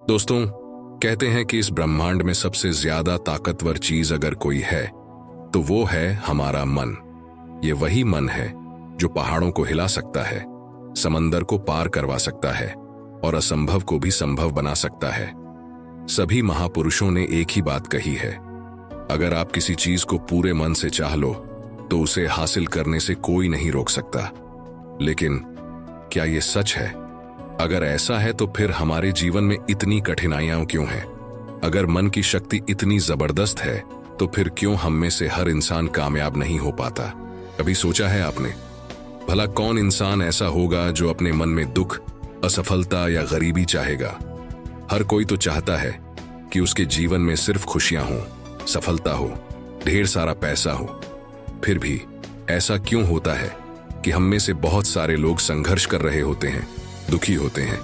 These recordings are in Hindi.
दोस्तों, कहते हैं कि इस ब्रह्मांड में सबसे ज्यादा ताकतवर चीज अगर कोई है तो वो है हमारा मन। ये वही मन है जो पहाड़ों को हिला सकता है, समंदर को पार करवा सकता है और असंभव को भी संभव बना सकता है। सभी महापुरुषों ने एक ही बात कही है, अगर आप किसी चीज को पूरे मन से चाह लो तो उसे हासिल करने से कोई नहीं रोक सकता। लेकिन क्या ये सच है? अगर ऐसा है तो फिर हमारे जीवन में इतनी कठिनाइयां क्यों हैं? अगर मन की शक्ति इतनी जबरदस्त है तो फिर क्यों हम में से हर इंसान कामयाब नहीं हो पाता? कभी सोचा है आपने? भला कौन इंसान ऐसा होगा जो अपने मन में दुख, असफलता या गरीबी चाहेगा? हर कोई तो चाहता है कि उसके जीवन में सिर्फ खुशियां हों, सफलता हो, ढेर सारा पैसा हो। फिर भी ऐसा क्यों होता है कि हम में से बहुत सारे लोग संघर्ष कर रहे होते हैं, दुखी होते हैं,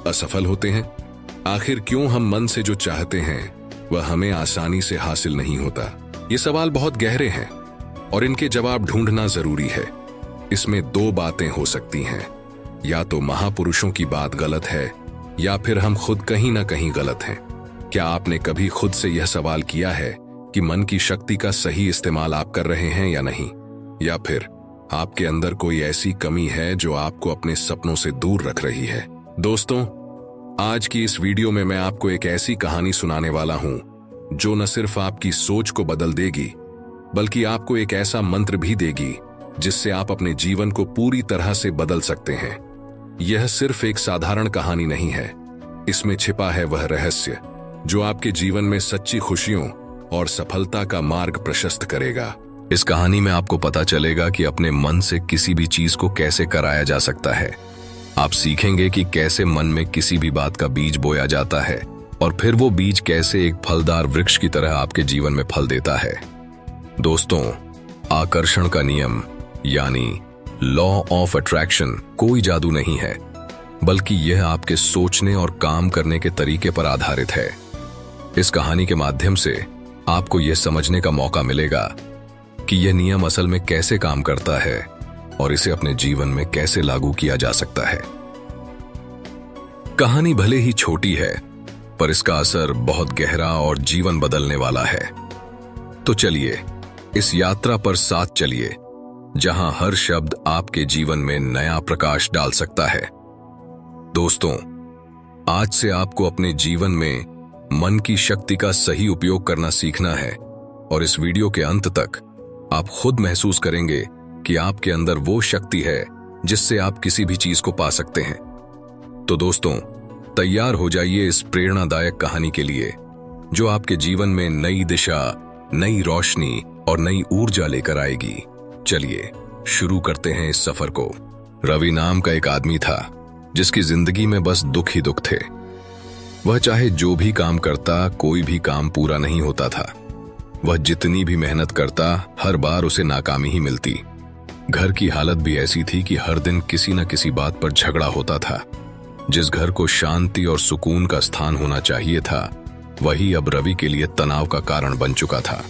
असफल होते हैं? आखिर क्यों हम मन से जो चाहते हैं वह हमें आसानी से हासिल नहीं होता? ये सवाल बहुत गहरे हैं और इनके जवाब ढूंढना जरूरी है। इसमें दो बातें हो सकती हैं, या तो महापुरुषों की बात गलत है या फिर हम खुद कहीं ना कहीं गलत हैं। क्या आपने कभी खुद से यह सवाल किया है कि मन की शक्ति का सही इस्तेमाल आप कर रहे हैं या नहीं? या फिर आपके अंदर कोई ऐसी कमी है जो आपको अपने सपनों से दूर रख रही है? दोस्तों, आज की इस वीडियो में मैं आपको एक ऐसी कहानी सुनाने वाला हूं जो न सिर्फ आपकी सोच को बदल देगी बल्कि आपको एक ऐसा मंत्र भी देगी जिससे आप अपने जीवन को पूरी तरह से बदल सकते हैं। यह सिर्फ एक साधारण कहानी नहीं है, इसमें छिपा है वह रहस्य जो आपके जीवन में सच्ची खुशियों और सफलता का मार्ग प्रशस्त करेगा। इस कहानी में आपको पता चलेगा कि अपने मन से किसी भी चीज को कैसे कराया जा सकता है। आप सीखेंगे कि कैसे मन में किसी भी बात का बीज बोया जाता है और फिर वो बीज कैसे एक फलदार वृक्ष की तरह आपके जीवन में फल देता है। दोस्तों, आकर्षण का नियम यानी लॉ ऑफ अट्रैक्शन कोई जादू नहीं है, बल्कि यह आपके सोचने और काम करने के तरीके पर आधारित है। इस कहानी के माध्यम से आपको यह समझने का मौका मिलेगा कि यह नियम असल में कैसे काम करता है और इसे अपने जीवन में कैसे लागू किया जा सकता है। कहानी भले ही छोटी है, पर इसका असर बहुत गहरा और जीवन बदलने वाला है। तो चलिए इस यात्रा पर साथ चलिए, जहां हर शब्द आपके जीवन में नया प्रकाश डाल सकता है। दोस्तों, आज से आपको अपने जीवन में मन की शक्ति का सही उपयोग करना सीखना है और इस वीडियो के अंत तक आप खुद महसूस करेंगे कि आपके अंदर वो शक्ति है जिससे आप किसी भी चीज को पा सकते हैं। तो दोस्तों, तैयार हो जाइए इस प्रेरणादायक कहानी के लिए जो आपके जीवन में नई दिशा, नई रोशनी और नई ऊर्जा लेकर आएगी। चलिए शुरू करते हैं इस सफर को। रवि नाम का एक आदमी था जिसकी जिंदगी में बस दुख ही दुख थे। वह चाहे जो भी काम करता, कोई भी काम पूरा नहीं होता था। वह जितनी भी मेहनत करता, हर बार उसे नाकामी ही मिलती। घर की हालत भी ऐसी थी कि हर दिन किसी न किसी बात पर झगड़ा होता था। जिस घर को शांति और सुकून का स्थान होना चाहिए था, वही अब रवि के लिए तनाव का कारण बन चुका था।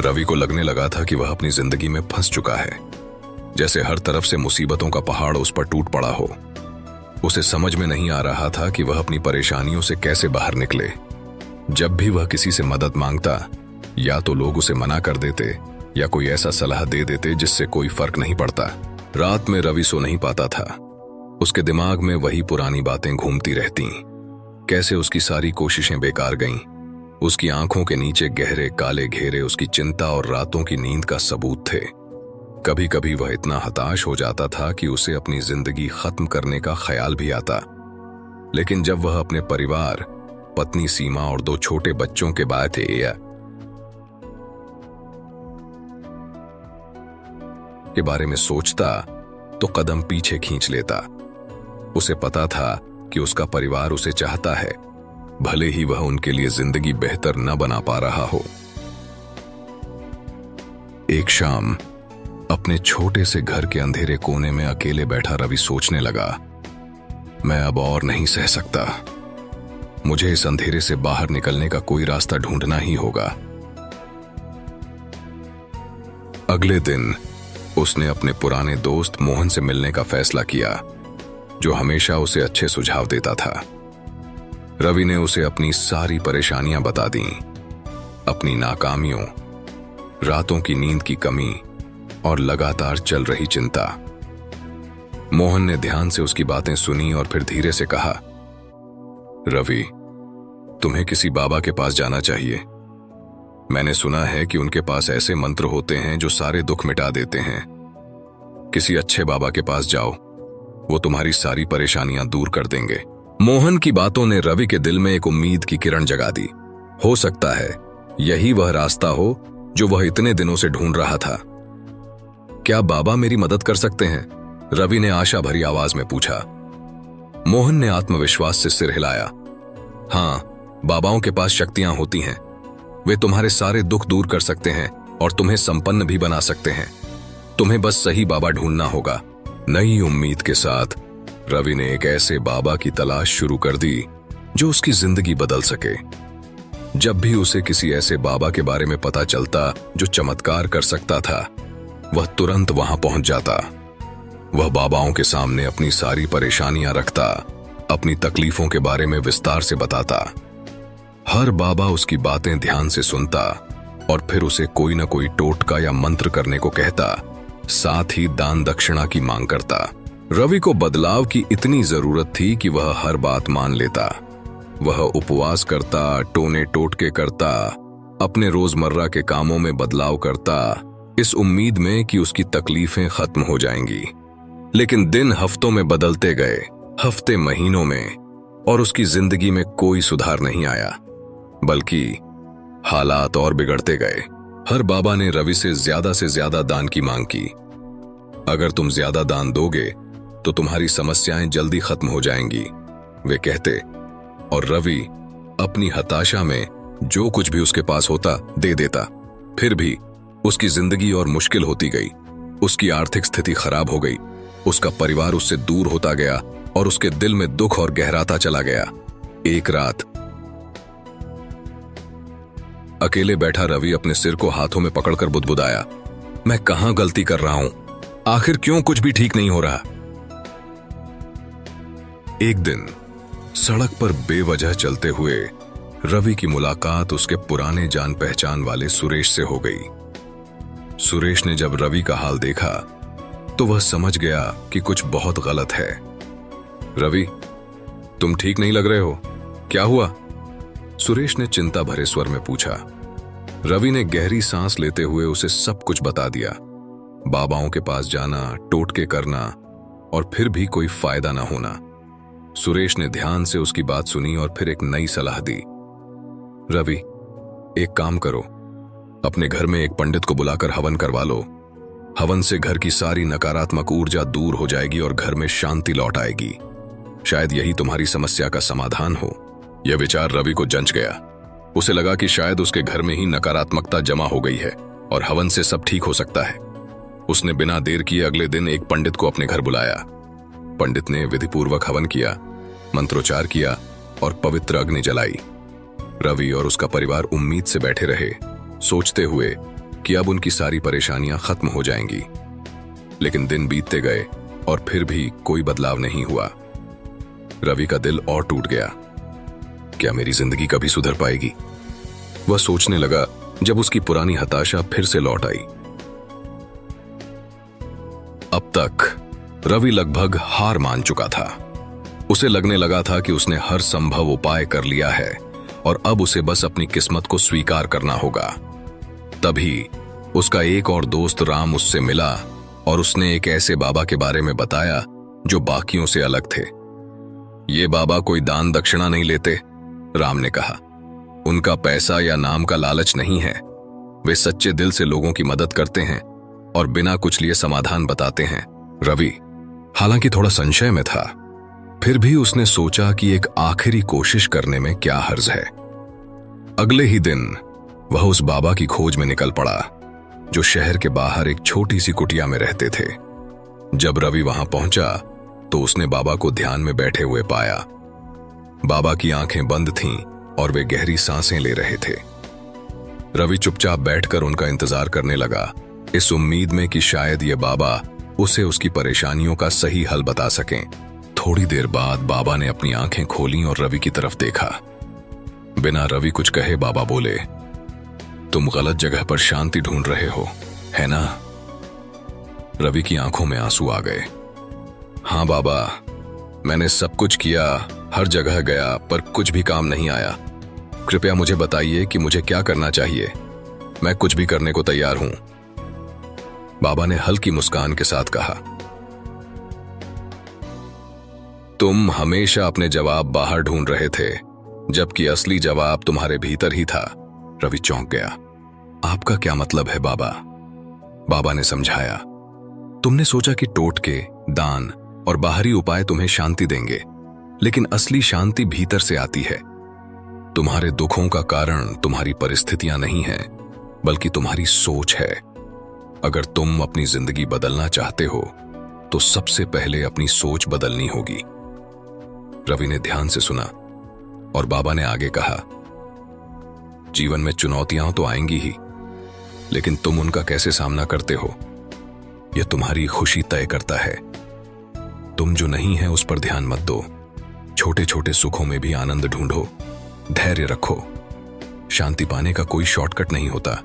रवि को लगने लगा था कि वह अपनी जिंदगी में फंस चुका है, जैसे हर तरफ से मुसीबतों का पहाड़ उस पर टूट पड़ा हो। उसे समझ में नहीं आ रहा था कि वह अपनी परेशानियों से कैसे बाहर निकले। जब भी वह किसी से मदद मांगता, या तो लोग उसे मना कर देते या कोई ऐसा सलाह दे देते जिससे कोई फर्क नहीं पड़ता। रात में रवि सो नहीं पाता था। उसके दिमाग में वही पुरानी बातें घूमती रहती, कैसे उसकी सारी कोशिशें बेकार गईं। उसकी आंखों के नीचे गहरे काले घेरे उसकी चिंता और रातों की नींद का सबूत थे। कभी कभी वह इतना हताश हो जाता था कि उसे अपनी जिंदगी खत्म करने का ख्याल भी आता। लेकिन जब वह अपने परिवार, पत्नी सीमा और 2 छोटे बच्चों के बारे में सोचता तो कदम पीछे खींच लेता। उसे पता था कि उसका परिवार उसे चाहता है, भले ही वह उनके लिए जिंदगी बेहतर न बना पा रहा हो। एक शाम अपने छोटे से घर के अंधेरे कोने में अकेले बैठा रवि सोचने लगा, मैं अब और नहीं सह सकता। मुझे इस अंधेरे से बाहर निकलने का कोई रास्ता ढूंढना ही होगा। अगले दिन उसने अपने पुराने दोस्त मोहन से मिलने का फैसला किया, जो हमेशा उसे अच्छे सुझाव देता था। रवि ने उसे अपनी सारी परेशानियां बता दी, अपनी नाकामियों, रातों की नींद की कमी और लगातार चल रही चिंता। मोहन ने ध्यान से उसकी बातें सुनी और फिर धीरे से कहा, रवि, तुम्हें किसी बाबा के पास जाना चाहिए। मैंने सुना है कि उनके पास ऐसे मंत्र होते हैं जो सारे दुख मिटा देते हैं। किसी अच्छे बाबा के पास जाओ, वो तुम्हारी सारी परेशानियां दूर कर देंगे। मोहन की बातों ने रवि के दिल में एक उम्मीद की किरण जगा दी। हो सकता है यही वह रास्ता हो जो वह इतने दिनों से ढूंढ रहा था। क्या बाबा मेरी मदद कर सकते हैं? रवि ने आशा भरी आवाज में पूछा। मोहन ने आत्मविश्वास से सिर हिलाया। हाँ, बाबाओं के पास शक्तियां होती हैं। वे तुम्हारे सारे दुख दूर कर सकते हैं और तुम्हें संपन्न भी बना सकते हैं। तुम्हें बस सही बाबा ढूंढना होगा। नई उम्मीद के साथ रवि ने एक ऐसे बाबा की तलाश शुरू कर दी जो उसकी जिंदगी बदल सके। जब भी उसे किसी ऐसे बाबा के बारे में पता चलता जो चमत्कार कर सकता था, वह तुरंत वहां पहुंच जाता। वह बाबाओं के सामने अपनी सारी परेशानियां रखता, अपनी तकलीफों के बारे में विस्तार से बताता। हर बाबा उसकी बातें ध्यान से सुनता और फिर उसे कोई न कोई टोटका या मंत्र करने को कहता, साथ ही दान दक्षिणा की मांग करता। रवि को बदलाव की इतनी जरूरत थी कि वह हर बात मान लेता। वह उपवास करता, टोने टोटके करता, अपने रोजमर्रा के कामों में बदलाव करता, इस उम्मीद में कि उसकी तकलीफें खत्म हो जाएंगी। लेकिन दिन हफ्तों में बदलते गए, हफ्ते महीनों में, और उसकी जिंदगी में कोई सुधार नहीं आया, बल्कि हालात और बिगड़ते गए। हर बाबा ने रवि से ज्यादा दान की मांग की। अगर तुम ज्यादा दान दोगे तो तुम्हारी समस्याएं जल्दी खत्म हो जाएंगी, वे कहते। और रवि अपनी हताशा में जो कुछ भी उसके पास होता दे देता। फिर भी उसकी जिंदगी और मुश्किल होती गई। उसकी आर्थिक स्थिति खराब हो गई, उसका परिवार उससे दूर होता गया और उसके दिल में दुख और गहराता चला गया। एक रात अकेले बैठा रवि अपने सिर को हाथों में पकड़कर बुदबुदाया, मैं कहां गलती कर रहा हूं? आखिर क्यों कुछ भी ठीक नहीं हो रहा? एक दिन सड़क पर बेवजह चलते हुए रवि की मुलाकात उसके पुराने जान पहचान वाले सुरेश से हो गई। सुरेश ने जब रवि का हाल देखा तो वह समझ गया कि कुछ बहुत गलत है। रवि, तुम ठीक नहीं लग रहे हो, क्या हुआ? सुरेश ने चिंता भरे स्वर में पूछा। रवि ने गहरी सांस लेते हुए उसे सब कुछ बता दिया। बाबाओं के पास जाना, टोटके करना और फिर भी कोई फायदा ना होना। सुरेश ने ध्यान से उसकी बात सुनी और फिर एक नई सलाह दी। रवि, एक काम करो, अपने घर में एक पंडित को बुलाकर हवन करवा लो। हवन से घर की सारी नकारात्मक ऊर्जा दूर हो जाएगी और घर में शांति लौट आएगी। शायद यही तुम्हारी समस्या का समाधान हो। यह विचार रवि को जंच गया। उसे लगा कि शायद उसके घर में ही नकारात्मकता जमा हो गई है और हवन से सब ठीक हो सकता है। उसने बिना देर किए अगले दिन एक पंडित को अपने घर बुलाया। पंडित ने विधिपूर्वक हवन किया, मंत्रोच्चार किया और पवित्र अग्नि जलाई। रवि और उसका परिवार उम्मीद से बैठे रहे, सोचते हुए कि अब उनकी सारी परेशानियां खत्म हो जाएंगी। लेकिन दिन बीतते गए और फिर भी कोई बदलाव नहीं हुआ। रवि का दिल और टूट गया। क्या मेरी जिंदगी कभी सुधर पाएगी? वह सोचने लगा जब उसकी पुरानी हताशा फिर से लौट आई। अब तक रवि लगभग हार मान चुका था। उसे लगने लगा था कि उसने हर संभव उपाय कर लिया है और अब उसे बस अपनी किस्मत को स्वीकार करना होगा। तभी उसका एक और दोस्त राम उससे मिला और उसने एक ऐसे बाबा के बारे में बताया जो बाकियों से अलग थे। ये बाबा कोई दान दक्षिणा नहीं लेते, राम ने कहा। उनका पैसा या नाम का लालच नहीं है। वे सच्चे दिल से लोगों की मदद करते हैं और बिना कुछ लिए समाधान बताते हैं। रवि हालांकि थोड़ा संशय में था, फिर भी उसने सोचा कि एक आखिरी कोशिश करने में क्या हर्ज है। अगले ही दिन वह उस बाबा की खोज में निकल पड़ा जो शहर के बाहर एक छोटी सी कुटिया में रहते थे। जब रवि वहां पहुंचा तो उसने बाबा को ध्यान में बैठे हुए पाया। बाबा की आंखें बंद थीं और वे गहरी सांसें ले रहे थे। रवि चुपचाप बैठकर उनका इंतजार करने लगा, इस उम्मीद में कि शायद ये बाबा उसे उसकी परेशानियों का सही हल बता सकें। थोड़ी देर बाद बाबा ने अपनी आंखें खोलीं और रवि की तरफ देखा। बिना रवि कुछ कहे बाबा बोले, तुम गलत जगह पर शांति ढूंढ रहे हो, है ना? रवि की आंखों में आंसू आ गए। हाँ बाबा, मैंने सब कुछ किया, हर जगह गया, पर कुछ भी काम नहीं आया। कृपया मुझे बताइए कि मुझे क्या करना चाहिए। मैं कुछ भी करने को तैयार हूं। बाबा ने हल्की मुस्कान के साथ कहा, तुम हमेशा अपने जवाब बाहर ढूंढ रहे थे, जबकि असली जवाब तुम्हारे भीतर ही था। रवि चौंक गया। आपका क्या मतलब है बाबा? बाबा ने समझाया, तुमने सोचा कि टोटके, दान और बाहरी उपाय तुम्हें शांति देंगे, लेकिन असली शांति भीतर से आती है। तुम्हारे दुखों का कारण तुम्हारी परिस्थितियां नहीं हैं, बल्कि तुम्हारी सोच है। अगर तुम अपनी जिंदगी बदलना चाहते हो, तो सबसे पहले अपनी सोच बदलनी होगी। रवि ने ध्यान से सुना और बाबा ने आगे कहा, जीवन में चुनौतियां तो आएंगी ही, लेकिन तुम उनका कैसे सामना करते हो, यह तुम्हारी खुशी तय करता है। तुम जो नहीं है उस पर ध्यान मत दो। छोटे छोटे सुखों में भी आनंद ढूंढो, धैर्य रखो। शांति पाने का कोई शॉर्टकट नहीं होता।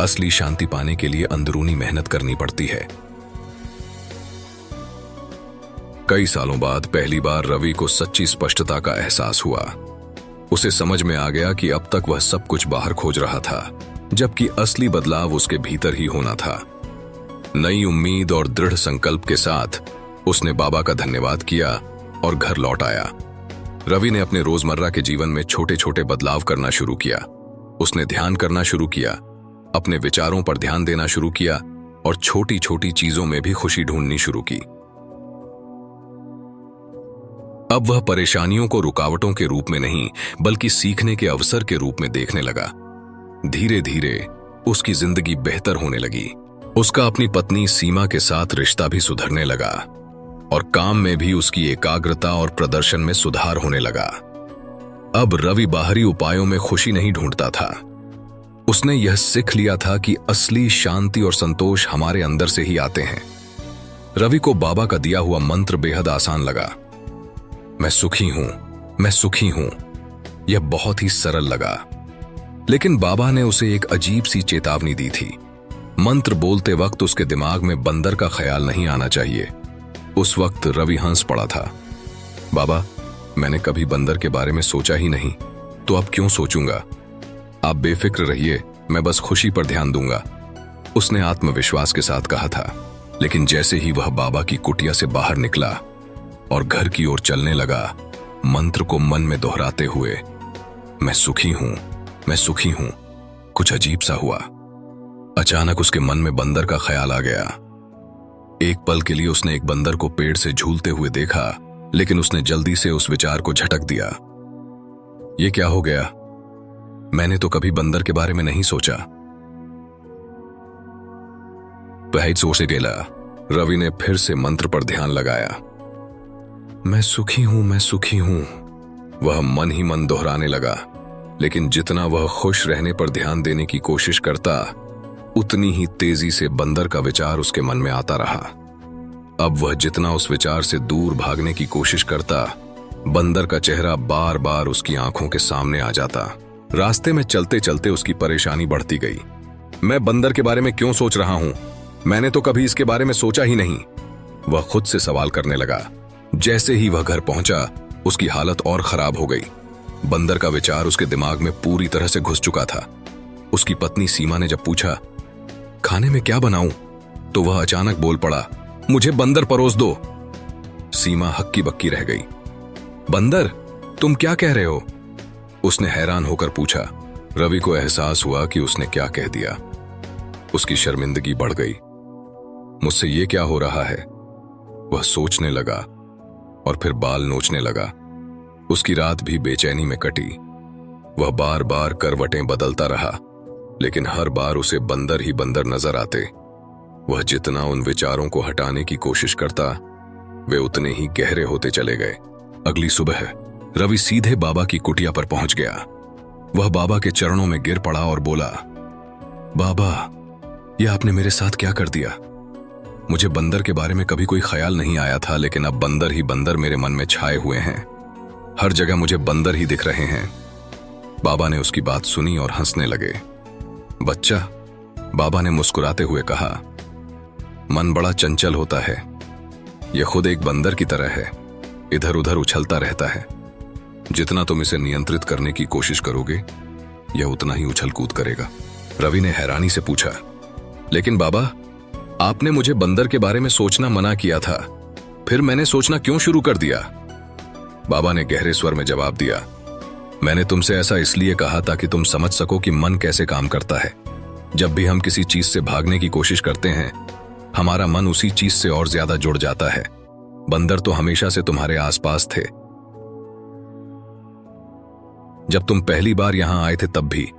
असली शांति पाने के लिए अंदरूनी मेहनत करनी पड़ती है। कई सालों बाद पहली बार रवि को सच्ची स्पष्टता का एहसास हुआ। उसे समझ में आ गया कि अब तक वह सब कुछ बाहर खोज रहा था, जबकि असली बदलाव उसके भीतर ही होना था। नई उम्मीद और दृढ़ संकल्प के साथ उसने बाबा का धन्यवाद किया और घर लौट आया। रवि ने अपने रोजमर्रा के जीवन में छोटे छोटे बदलाव करना शुरू किया। उसने ध्यान करना शुरू किया, अपने विचारों पर ध्यान देना शुरू किया और छोटी छोटी चीजों में भी खुशी ढूंढनी शुरू की। अब वह परेशानियों को रुकावटों के रूप में नहीं, बल्कि सीखने के अवसर के रूप में देखने लगा। धीरे धीरे उसकी जिंदगी बेहतर होने लगी। उसका अपनी पत्नी सीमा के साथ रिश्ता भी सुधरने लगा और काम में भी उसकी एकाग्रता और प्रदर्शन में सुधार होने लगा। अब रवि बाहरी उपायों में खुशी नहीं ढूंढता था। उसने यह सीख लिया था कि असली शांति और संतोष हमारे अंदर से ही आते हैं। रवि को बाबा का दिया हुआ मंत्र बेहद आसान लगा। मैं सुखी हूं, मैं सुखी हूं। यह बहुत ही सरल लगा, लेकिन बाबा ने उसे एक अजीब सी चेतावनी दी थी। मंत्र बोलते वक्त उसके दिमाग में बंदर का ख्याल नहीं आना चाहिए। उस वक्त रवि हंस पड़ा था। बाबा, मैंने कभी बंदर के बारे में सोचा ही नहीं, तो अब क्यों सोचूंगा? आप बेफिक्र रहिए, मैं बस खुशी पर ध्यान दूंगा, उसने आत्मविश्वास के साथ कहा था। लेकिन जैसे ही वह बाबा की कुटिया से बाहर निकला और घर की ओर चलने लगा, मंत्र को मन में दोहराते हुए, मैं सुखी हूं, मैं सुखी हूं, कुछ अजीब सा हुआ। अचानक उसके मन में बंदर का ख्याल आ गया। एक पल के लिए उसने एक बंदर को पेड़ से झूलते हुए देखा, लेकिन उसने जल्दी से उस विचार को झटक दिया। यह क्या हो गया? मैंने तो कभी बंदर के बारे में नहीं सोचा। पहले सोचे गेला, रवि ने फिर से मंत्र पर ध्यान लगाया। मैं सुखी हूं, मैं सुखी हूं, वह मन ही मन दोहराने लगा। लेकिन जितना वह खुश रहने पर ध्यान देने की कोशिश करता, उतनी ही तेजी से बंदर का विचार उसके मन में आता रहा। अब वह जितना उस विचार से दूर भागने की कोशिश करता, बंदर का चेहरा बार बार उसकी आंखों के सामने आ जाता। रास्ते में चलते चलते उसकी परेशानी बढ़ती गई। मैं बंदर के बारे में क्यों सोच रहा हूं? मैंने तो कभी इसके बारे में सोचा ही नहीं, वह खुद से सवाल करने लगा। जैसे ही वह घर पहुंचा, उसकी हालत और खराब हो गई। बंदर का विचार उसके दिमाग में पूरी तरह से घुस चुका था। उसकी पत्नी सीमा ने जब पूछा, खाने में क्या बनाऊं, तो वह अचानक बोल पड़ा, मुझे बंदर परोस दो। सीमा हक्की बक्की रह गई। बंदर? तुम क्या कह रहे हो? उसने हैरान होकर पूछा। रवि को एहसास हुआ कि उसने क्या कह दिया। उसकी शर्मिंदगी बढ़ गई। मुझसे ये क्या हो रहा है? वह सोचने लगा और फिर बाल नोचने लगा। उसकी रात भी बेचैनी में कटी। वह बार बार करवटें बदलता रहा, लेकिन हर बार उसे बंदर ही बंदर नजर आते। वह जितना उन विचारों को हटाने की कोशिश करता, वे उतने ही गहरे होते चले गए। अगली सुबह रवि सीधे बाबा की कुटिया पर पहुंच गया। वह बाबा के चरणों में गिर पड़ा और बोला, बाबा, यह आपने मेरे साथ क्या कर दिया? मुझे बंदर के बारे में कभी कोई ख्याल नहीं आया था, लेकिन अब बंदर ही बंदर मेरे मन में छाए हुए हैं। हर जगह मुझे बंदर ही दिख रहे हैं। बाबा ने उसकी बात सुनी और हंसने लगे। बच्चा, बाबा ने मुस्कुराते हुए कहा, मन बड़ा चंचल होता है। यह खुद एक बंदर की तरह है, इधर उधर उछलता रहता है। जितना तुम इसे नियंत्रित करने की कोशिश करोगे, यह उतना ही उछल कूद करेगा। रवि ने हैरानी से पूछा, लेकिन बाबा, आपने मुझे बंदर के बारे में सोचना मना किया था, फिर मैंने सोचना क्यों शुरू कर दिया? बाबा ने गहरे स्वर में जवाब दिया, मैंने तुमसे ऐसा इसलिए कहा ताकि तुम समझ सको कि मन कैसे काम करता है। जब भी हम किसी चीज से भागने की कोशिश करते हैं, हमारा मन उसी चीज से और ज्यादा जुड़ जाता है। बंदर तो हमेशा से तुम्हारे आसपास थे। जब तुम पहली बार यहां आए थे तब भी,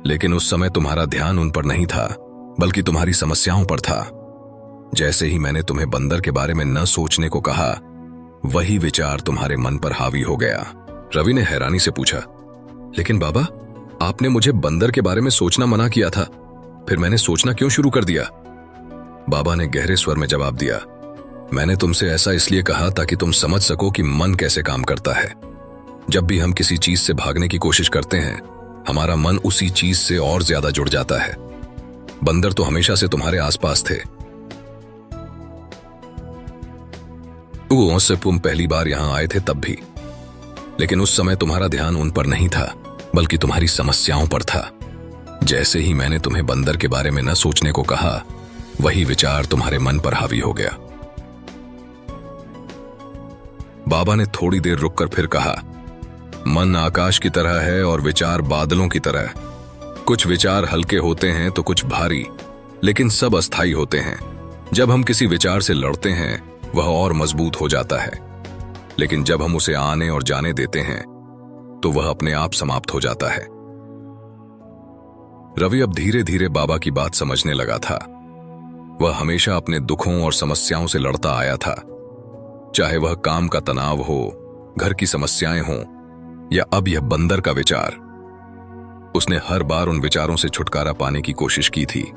लेकिन उस समय तुम्हारा ध्यान उन पर नहीं था, बल्कि तुम्हारी समस्याओं पर था। जैसे ही मैंने तुम्हें बंदर के बारे में न सोचने को कहा, वही विचार तुम्हारे मन पर हावी हो गया। रवि ने हैरानी से पूछा, लेकिन बाबा, आपने मुझे बंदर के बारे में सोचना मना किया था, फिर मैंने सोचना क्यों शुरू कर दिया? बाबा ने गहरे स्वर में जवाब दिया, मैंने तुमसे ऐसा इसलिए कहा ताकि तुम समझ सको कि मन कैसे काम करता है। जब भी हम किसी चीज से भागने की कोशिश करते हैं, हमारा मन उसी चीज से और ज्यादा जुड़ जाता है। बंदर तो हमेशा से तुम्हारे आसपास थे। से तुम पहली बार यहां आए थे तब भी, लेकिन उस समय तुम्हारा ध्यान उन पर नहीं था, बल्कि तुम्हारी समस्याओं पर था। जैसे ही मैंने तुम्हें बंदर के बारे में न सोचने को कहा, वही विचार तुम्हारे मन पर हावी हो गया। बाबा ने थोड़ी देर रुककर फिर कहा, मन आकाश की तरह है और विचार बादलों की तरह। कुछ विचार हल्के होते हैं तो कुछ भारी, लेकिन सब अस्थायी होते हैं। जब हम किसी विचार से लड़ते हैं, वह और मजबूत हो जाता है, लेकिन जब हम उसे आने और जाने देते हैं, तो वह अपने आप समाप्त हो जाता है। रवि अब धीरे धीरे बाबा की बात समझने लगा था। वह हमेशा अपने दुखों और समस्याओं से लड़ता आया था, चाहे वह काम का तनाव हो, घर की समस्याएं हों, या अब यह बंदर का विचार। उसने हर बार उन विचारों से छुटकारा पाने की कोशिश की थी,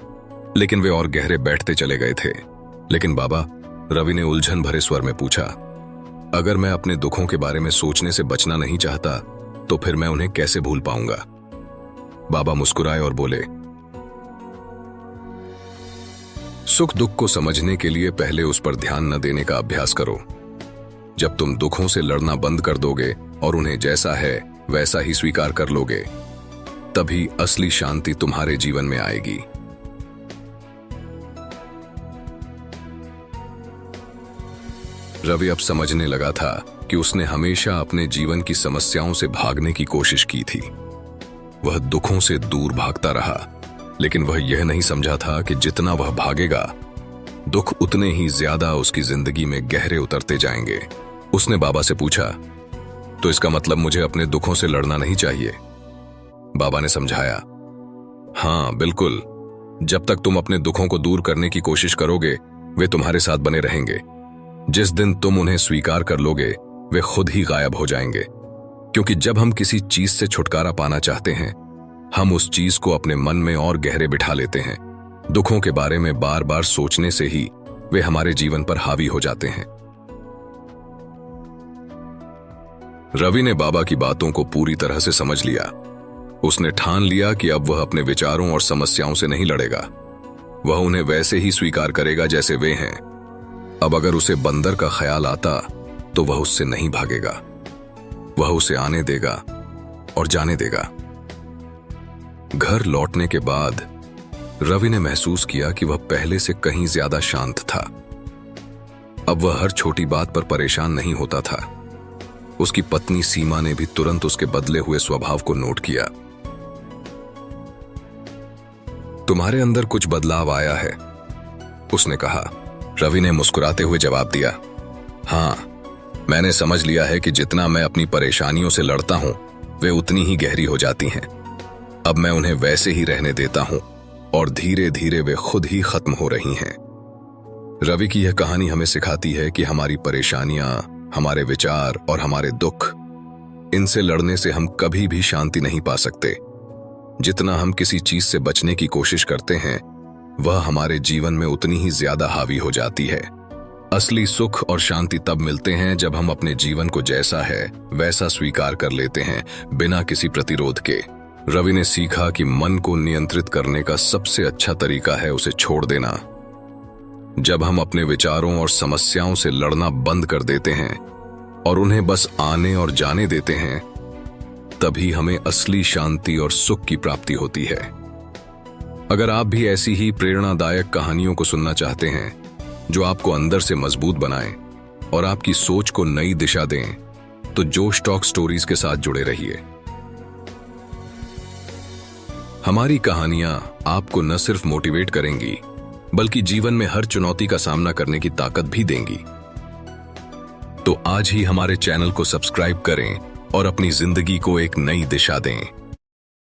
लेकिन वे और गहरे बैठते चले गए थे। लेकिन बाबा, रवि ने उलझन भरे स्वर में पूछा, अगर मैं अपने दुखों के बारे में सोचने से बचना नहीं चाहता, तो फिर मैं उन्हें कैसे भूल पाऊंगा? बाबा मुस्कुराए और बोले, सुख दुख को समझने के लिए पहले उस पर ध्यान न देने का अभ्यास करो। जब तुम दुखों से लड़ना बंद कर दोगे और उन्हें जैसा है वैसा ही स्वीकार कर लोगे, तभी असली शांति तुम्हारे जीवन में आएगी। रवि अब समझने लगा था कि उसने हमेशा अपने जीवन की समस्याओं से भागने की कोशिश की थी। वह दुखों से दूर भागता रहा, लेकिन वह यह नहीं समझा था कि जितना वह भागेगा, दुख उतने ही ज्यादा उसकी जिंदगी में गहरे उतरते जाएंगे। उसने बाबा से पूछा, तो इसका मतलब मुझे अपने दुखों से लड़ना नहीं चाहिए? बाबा ने समझाया, हां बिल्कुल। जब तक तुम अपने दुखों को दूर करने की कोशिश करोगे, वे तुम्हारे साथ बने रहेंगे। जिस दिन तुम उन्हें स्वीकार कर लोगे, वे खुद ही गायब हो जाएंगे। क्योंकि जब हम किसी चीज से छुटकारा पाना चाहते हैं, हम उस चीज को अपने मन में और गहरे बिठा लेते हैं। दुखों के बारे में बार बार सोचने से ही वे हमारे जीवन पर हावी हो जाते हैं। रवि ने बाबा की बातों को पूरी तरह से समझ लिया। उसने ठान लिया कि अब वह अपने विचारों और समस्याओं से नहीं लड़ेगा। वह उन्हें वैसे ही स्वीकार करेगा जैसे वे हैं। अब अगर उसे बंदर का ख्याल आता, तो वह उससे नहीं भागेगा। वह उसे आने देगा और जाने देगा। घर लौटने के बाद रवि ने महसूस किया कि वह पहले से कहीं ज्यादा शांत था। अब वह हर छोटी बात पर परेशान नहीं होता था। उसकी पत्नी सीमा ने भी तुरंत उसके बदले हुए स्वभाव को नोट किया। तुम्हारे अंदर कुछ बदलाव आया है, उसने कहा। रवि ने मुस्कुराते हुए जवाब दिया, हां, मैंने समझ लिया है कि जितना मैं अपनी परेशानियों से लड़ता हूं, वे उतनी ही गहरी हो जाती हैं। अब मैं उन्हें वैसे ही रहने देता हूं और धीरे धीरे वे खुद ही खत्म हो रही हैं। रवि की यह कहानी हमें सिखाती है कि हमारी परेशानियां, हमारे विचार और हमारे दुख, इनसे लड़ने से हम कभी भी शांति नहीं पा सकते। जितना हम किसी चीज से बचने की कोशिश करते हैं, वह हमारे जीवन में उतनी ही ज्यादा हावी हो जाती है। असली सुख और शांति तब मिलते हैं जब हम अपने जीवन को जैसा है वैसा स्वीकार कर लेते हैं, बिना किसी प्रतिरोध के। रवि ने सीखा कि मन को नियंत्रित करने का सबसे अच्छा तरीका है उसे छोड़ देना। जब हम अपने विचारों और समस्याओं से लड़ना बंद कर देते हैं और उन्हें बस आने और जाने देते हैं, तभी हमें असली शांति और सुख की प्राप्ति होती है। अगर आप भी ऐसी ही प्रेरणादायक कहानियों को सुनना चाहते हैं जो आपको अंदर से मजबूत बनाएं और आपकी सोच को नई दिशा दें, तो जोश टॉक स्टोरीज के साथ जुड़े रहिए। हमारी कहानियां आपको न सिर्फ मोटिवेट करेंगी, बल्कि जीवन में हर चुनौती का सामना करने की ताकत भी देंगी। तो आज ही हमारे चैनल को सब्सक्राइब करें और अपनी जिंदगी को एक नई दिशा दें।